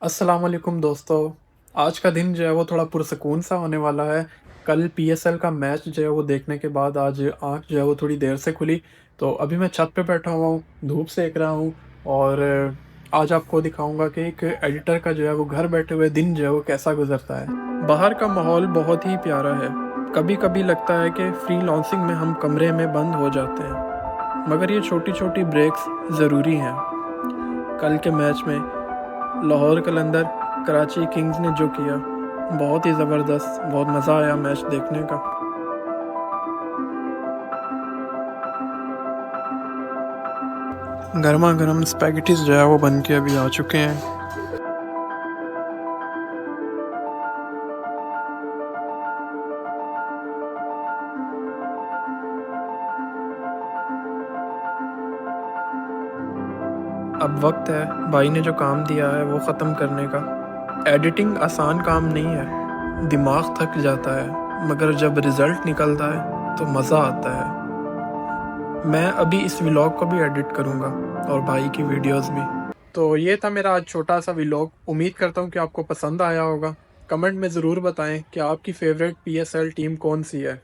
अस्सलाम वालेकुम दोस्तों। आज का दिन जो है वो थोड़ा पुरसकून सा होने वाला है। कल पीएसएल का मैच जो है वो देखने के बाद आज आँख जो है वो थोड़ी देर से खुली। तो अभी मैं छत पे बैठा हुआ हूँ, धूप सेक रहा हूँ और आज आपको दिखाऊँगा कि एक एडिटर का जो है वो घर बैठे हुए दिन जो है वो कैसा गुज़रता है। बाहर का माहौल बहुत ही प्यारा है। कभी-कभी लगता है कि फ्रीलांसिंग में हम कमरे में बंद हो जाते हैं, मगर ये छोटी-छोटी ब्रेक्स ज़रूरी हैं। कल के मैच में लाहौर कलंदर कराची किंग्स ने जो किया, बहुत ही ज़बरदस्त, बहुत मज़ा आया मैच देखने का। गरमा-गरम स्पैगेटीज़ जो है वो बन के अभी आ चुके हैं। अब वक्त है भाई ने जो काम दिया है वो ख़त्म करने का। एडिटिंग आसान काम नहीं है, दिमाग थक जाता है, मगर जब रिज़ल्ट निकलता है तो मज़ा आता है। मैं अभी इस व्लॉग को भी एडिट करूँगा और भाई की वीडियोज़ भी। तो ये था मेरा आज छोटा-सा व्लॉग। उम्मीद करता हूँ कि आपको पसंद आया होगा। कमेंट में ज़रूर बताएँ कि आपकी फ़ेवरेट पीएसएल टीम कौन-सी है?